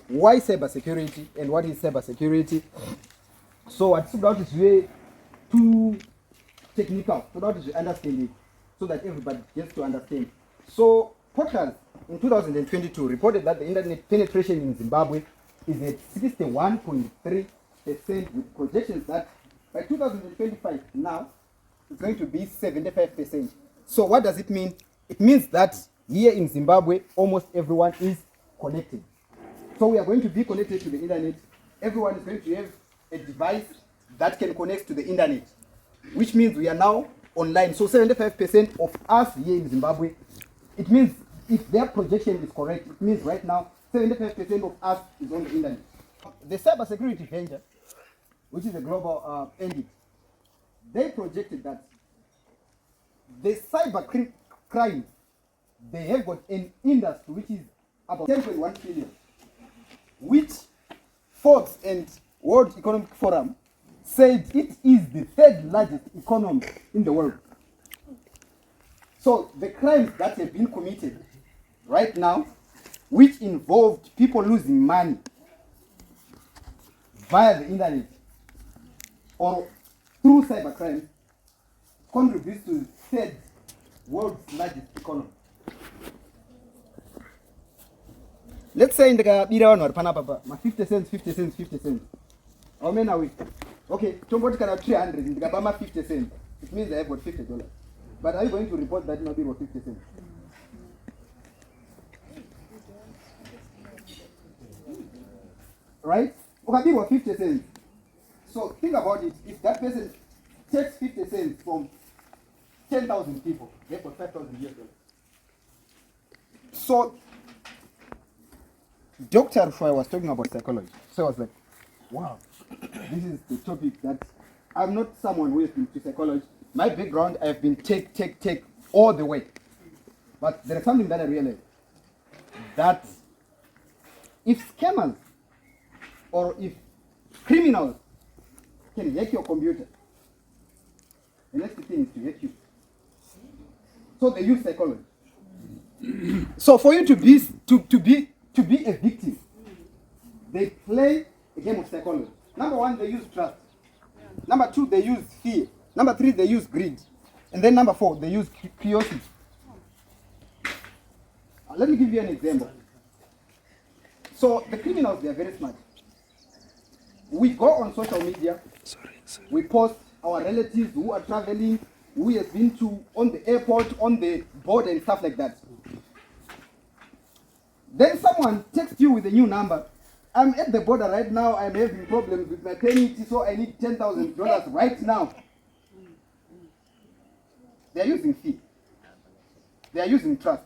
why cybersecurity and what is cybersecurity. So what's about is way too technical, so that you understand it, so that everybody gets to understand. So Potraz in 2022 reported that the internet penetration in Zimbabwe is at 61.3%, with projections that by 2025 now it's going to be 75%. So what does it mean? It means that here in Zimbabwe almost everyone is connected. So we are going to be connected to the internet. Everyone is going to have a device that can connect to the internet, which means we are now online. So 75% of us here in Zimbabwe, it means if their projection is correct, it means right now 75% of us is on the internet. The cybersecurity venture, which is a global entity, they projected that the cyber crime, they have got an industry which is about 10.1 trillion, which Forbes and World Economic Forum said it is the third largest economy in the world. So the crimes that have been committed right now, which involved people losing money via the internet or through cybercrime, contributes to the third world's largest economy. Let's say in the bira one or panapa, 50 cents, 50 cents, 50 cents. How many are we? Okay, somebody can have 300 in the Gabama 50 cents. It means I have got $50. But are you going to report that not was 50 cents? Right? Okay, was 50 cents. So think about it. If that person takes 50 cents from 10,000 people, they got $5,000. So Dr. Rufai was talking about psychology. So I was like, wow, this is the topic that I'm not someone who has been to psychology. My background, I've been take all the way. But there is something that I realized, that if scammers or if criminals can hack your computer, the next thing is to hack you. So they use psychology. So for you to be a victim, they play a game of psychology. Number one, they use trust. Number two, they use fear. Number three, they use greed. And then number four, they use curiosity. Let me give you an example. So the criminals, they are very smart. We go on social media, we post our relatives who are traveling, who has been to on the airport, on the border and stuff like that. Then someone texts you with a new number. I'm at the border right now, I'm having problems with my penalty, so I need $10,000 right now. They are using fear. They are using trust.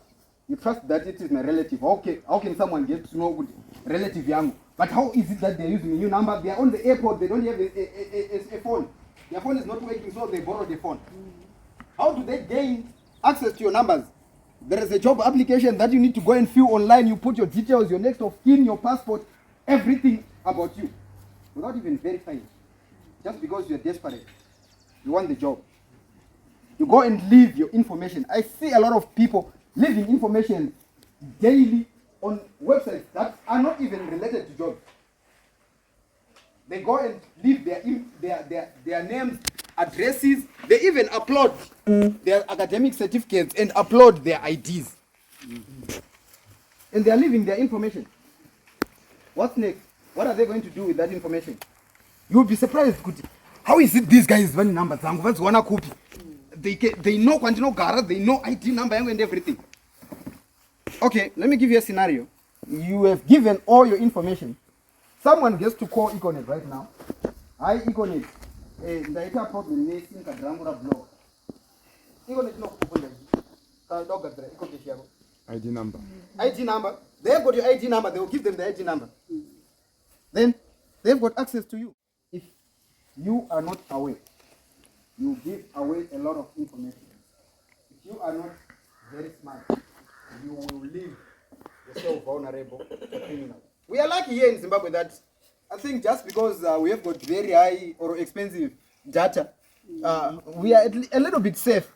You trust that it is my relative. Okay, how can someone get to know good relative young? But how is it that they are using a new number? They are on the airport, they don't have a phone. Their phone is not working, so they borrow the phone. How do they gain access to your numbers? There is a job application that you need to go and fill online. You put your details, your next of kin, your passport, everything about you, without even verifying. Just because you are desperate, you want the job. You go and leave your information. I see a lot of people leaving information daily on websites that are not even related to jobs. They go and leave their names, addresses. They even upload their academic certificates and upload their IDs. And they are leaving their information. What's next? What are they going to do with that information? You'll be surprised. How is it these guys running numbers? They know Quantino Gara, they know ID number and everything. Okay, let me give you a scenario. You have given all your information. Someone gets to call Econet right now. Hi, Econet. The problem is in Kadramura blog. Econet no ID number. ID number. They have got your ID number. They will give them the ID number. Then they've got access to you. If you are not aware, you give away a lot of information. If you are not very smart, you will leave yourself vulnerable to criminals. We are lucky here in Zimbabwe that I think just because we have got very high or expensive data, we are a little bit safe.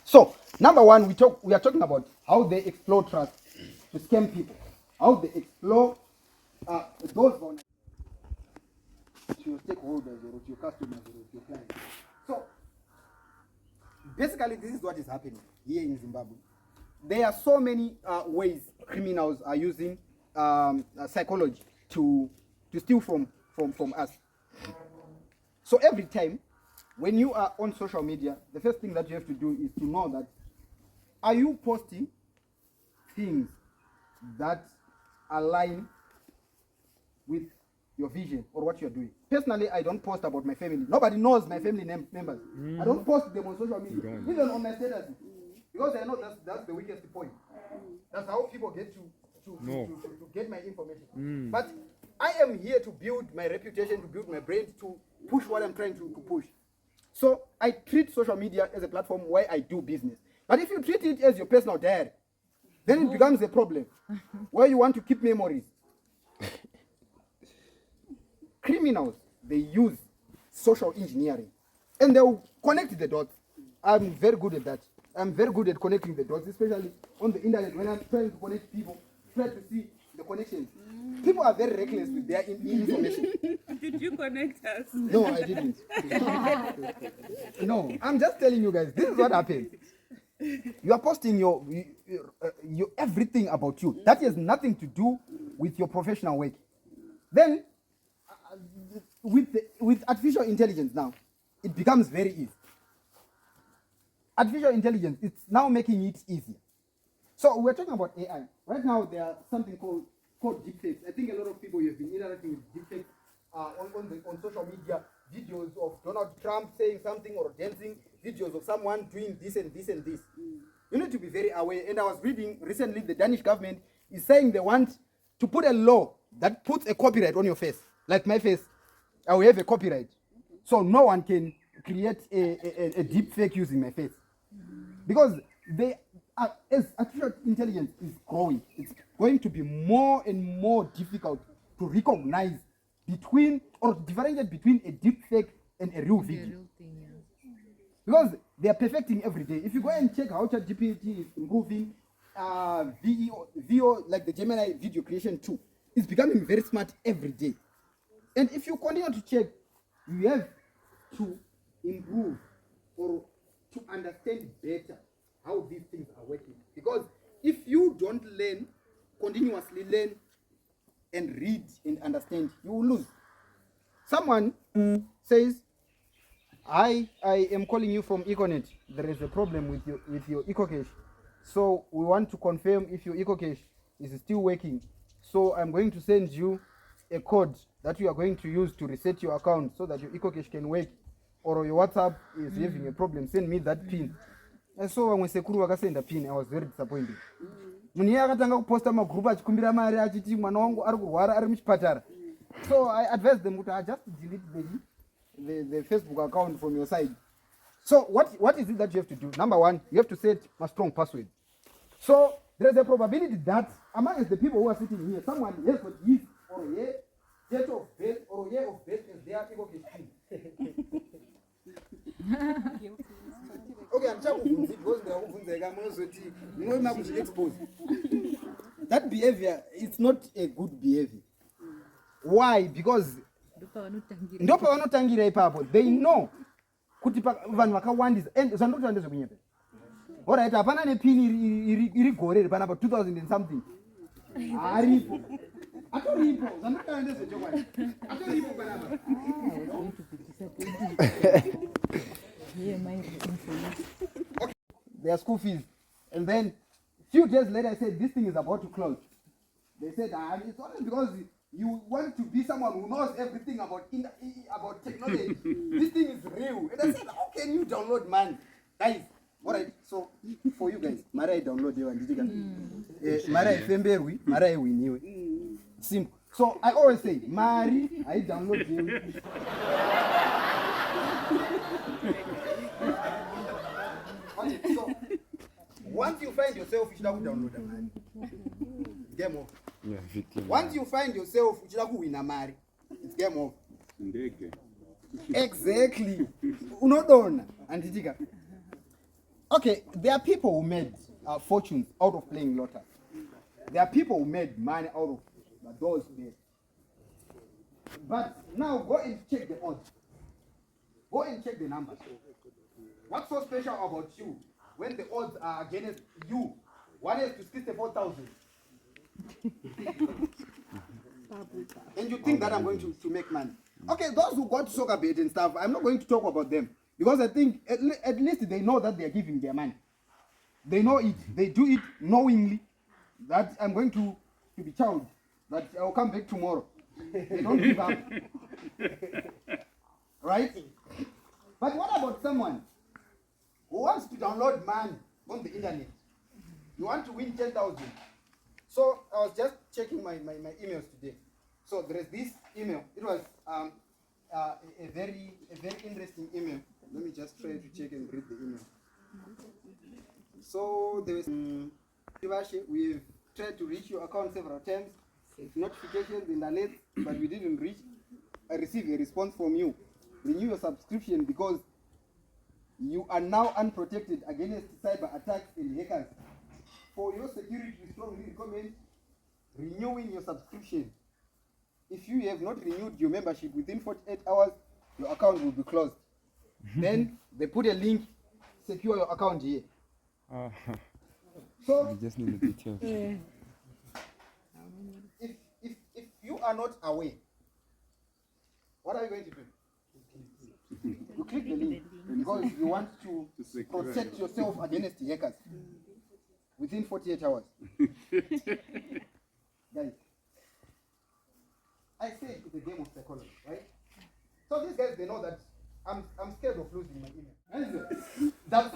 So, number one, we are talking about how they explore trust to scam people, how they explore those to your stakeholders or to your customers or to your clients. So basically, this is what is happening here in Zimbabwe. There are so many ways criminals are using psychology to steal from us. So every time when you are on social media, the first thing that you have to do is to know that, are you posting things that align with your vision or what you're doing? Personally, I don't post about my family. Nobody knows my family members. I don't post them on social media, even on my status, because I know that's the weakest point. That's how people get to get my information. But I am here to build my reputation, to build my brand, to push what I'm trying to push. So I treat social media as a platform where I do business. But if you treat it as your personal diary, then it becomes a problem where you want to keep memories. Criminals, they use social engineering and they will connect the dots. I'm very good at that. I'm very good at connecting the dots, especially on the internet when I'm trying to connect people, try to see the connections. People are very reckless with their information. Did you connect us? No, I didn't. No, I'm just telling you guys, this is what happens. You are posting your everything about you. That has nothing to do with your professional work. Then, with artificial intelligence now, it becomes very easy. Artificial intelligence, it's now making it easier. So we're talking about AI. Right now, there are something called deepfakes. I think a lot of people have been interacting with deepfakes on social media. Videos of Donald Trump saying something or dancing, videos of someone doing this and this and this. You need to be very aware. And I was reading recently, the Danish government is saying they want to put a law that puts a copyright on your face. Like my face, I will have a copyright. So no one can create a deep fake using my face. Because as artificial intelligence is growing, it's going to be more and more difficult to recognize between or differentiate between a deep fake and a real video. Because they are perfecting every day. If you go and check how ChatGPT is improving, VO, like the Gemini video creation tool, is becoming very smart every day. And if you continue to check, you have to improve or to understand better how these things are working. Because if you don't continuously learn and read and understand, you will lose. Someone says, I am calling you from Econet. There is a problem with your EcoCache. So we want to confirm if your EcoCache is still working. So I'm going to send you a code that you are going to use to reset your account so that your EcoCache can work. Or your WhatsApp is having a problem. Send me that pin. And so when I send a pin, I was very disappointed. So I advised them to just delete the Facebook account from your side. So what is it that you have to do? Number one, you have to set a strong password. So there is a probability that among the people who are sitting here, someone has got his or her date of birth or year of birth as their people pin. Okay, I'm trying to expose. That behavior is not a good behavior. Why? Because they know and all right, apana ne pin iri gore pana about 2000 and something. Aripo. Atoripo, zanaka ndeze chokwa. Atoripo banaba. Okay, their school fees. And then few days later I said this thing is about to close. They said it's only because you want to be someone who knows everything about technology. This thing is real. And I said, how can you download, man? Guys, all right, so for you guys, Mara download you and Mara Femberwi, Mara we knew it. Simple. So I always say, Mari, I download you. Okay, so once you find yourself, you should have download a man. Game off. Yeah, once you find yourself, you should have win a Mari. It's game off. Exactly. Unodona and okay, there are people who made fortunes out of playing lottery. There are people who made money out of those But now go and check the odds. Go and check the numbers. What's so special about you when the odds are against you? One is to 64,000. And you think that I'm going to make money. Okay, those who got soccer bet and stuff, I'm not going to talk about them. Because I think at least they know that they are giving their money. They know it. They do it knowingly that I'm going to be child, that I'll come back tomorrow. They don't give up. Right? But what about someone who wants to download money on the internet? You want to win 10,000. So I was just checking my emails today. So there is this email. It was a very interesting email. Let me just try to check and read the email. So there was Tirivashe, we've tried to reach your account several times. Notifications in the net, but we didn't reach. I received a response from you. Renew your subscription because you are now unprotected against cyber attacks and hackers. For your security, we strongly recommend renewing your subscription. If you have not renewed your membership within 48 hours, your account will be closed. Then they put a link, secure your account here. So I just need a detail. if you are not aware, what are you going to do? You click the link because you want to protect yourself against the hackers within 48 hours. Guys, I say it's a game of psychology, right? So these guys, they know that I'm scared of losing my email. That's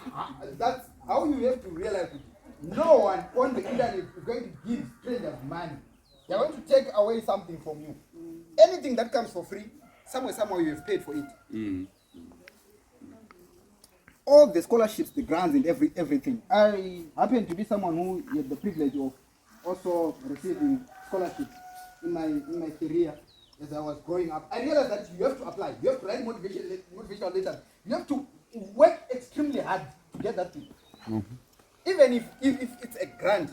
how you have to realize it. No one on the internet is going to give strangers money. They're going to take away something from you. Anything that comes for free, somehow you have paid for it. All the scholarships, the grants, and everything. I happen to be someone who had the privilege of also receiving scholarships in my career as I was growing up. I realized that you have to apply. You have to write motivational letters. You have to work extremely hard to get that thing. Even if it's a grant,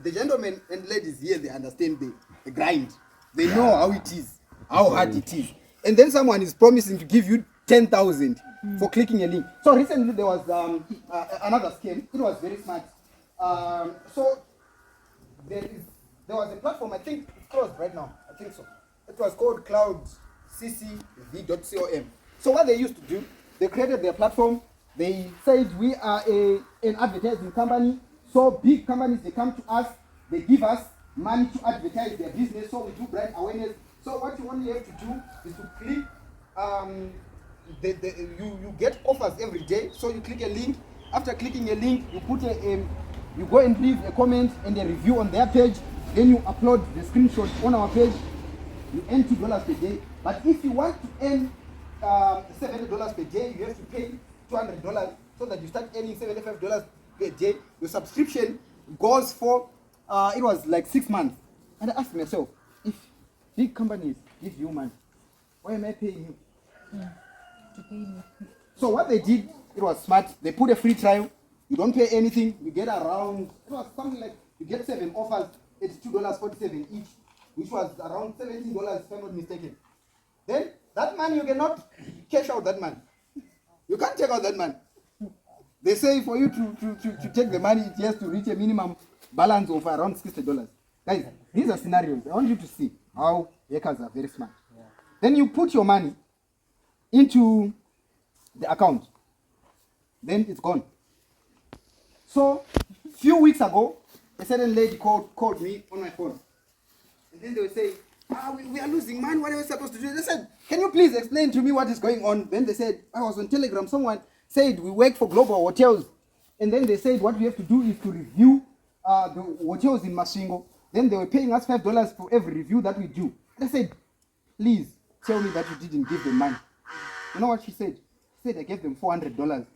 the gentlemen and ladies here, they understand the grind. They know how it is, how hard it is. And then someone is promising to give you 10,000 for clicking a link. So recently there was another scam. It was very smart. So there was a platform, I think it's closed right now. I think so. It was called cloudccv.com. So what they used to do, they created their platform. They said we are an advertising company. So big companies, they come to us, they give us money to advertise their business. So we do brand awareness. So what you only have to do is to click. You get offers every day. So you click a link. After clicking a link, you put you go and leave a comment and a review on their page. Then you upload the screenshot on our page. You earn $2 per day. But if you want to earn $70 per day, you have to pay $200 so that you start earning $75 per day. Your subscription goes for it was like 6 months. And I asked myself, if big companies give you money, why am I paying you? To pay me. So what they did, it was smart. They put a free trial. You don't pay anything. You get around, it was something like, you get 7 offers. It's $2.47 each, which was around $17 if I'm not mistaken. Then that money, you cannot cash out that money. You can't take out that money. They say for you to take the money, it has to reach a minimum balance of around $60. Guys, these are scenarios. I want you to see how hackers are very smart. Yeah. Then you put your money into the account. Then it's gone. So, few weeks ago, a certain lady called me on my phone. And then they would say, we are losing money, what are we supposed to do? They said, can you please explain to me what is going on? Then they said, I was on Telegram, someone said we work for global hotels. And then they said what we have to do is to review the hotels in Masvingo. Then they were paying us $5 for every review that we do. And I said, please tell me that you didn't give them money. You know what she said? She said I gave them $400.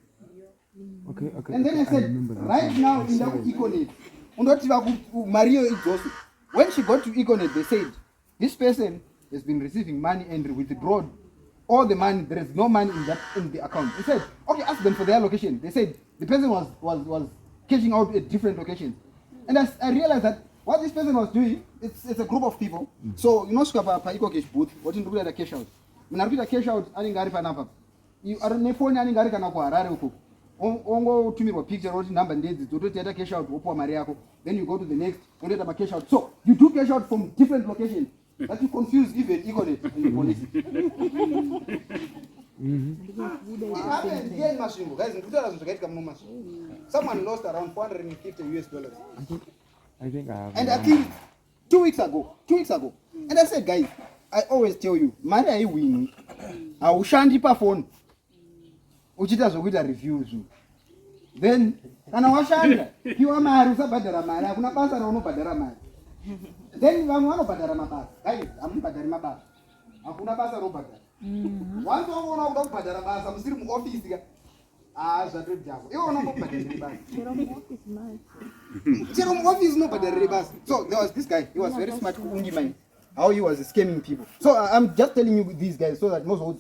Okay. And then I said, right now in the Econet, when she got to Econet, they said, this person has been receiving money and withdrawn all the money. There is no money in the account. They said, okay, ask them for their location. They said the person was cashing out at different locations. And I realized that What this person was doing, it's a group of people. So you know, paiko cash booth. What in the cash out? When I read a cash out, I think I have you are on the phone and I can acquire. Ongo to me a picture or number and dates, to take a cash out, Mariako. Then you go to the next, you get a cash out. So you do cash out from different locations. That you confuse even equally in the police. It happened here in Masvingo. Guys, in 2008, someone lost around $450. I think I have. And I think 2 weeks ago. And I said, guys, I always tell you, Maria, I win. I will shandy per phone. Uchita zokuita reviews. Then, kana washanda, kiwa mari usabhadhara mari, hakuna basa raunobhadhara mari. Then vamwe vanobhadhara mabasa. Guys, hamubhadhari mabasa. Hakuna basa raunobhadhara. Once waona kuda kubhadhara basa, musiri muoffice ka. Zvatodhako. Iwo unobhadhara basa. Chero muoffice unobhadhara basa. So there was this guy, he was very smart, how he was scamming people. So I'm just telling you these guys so that most of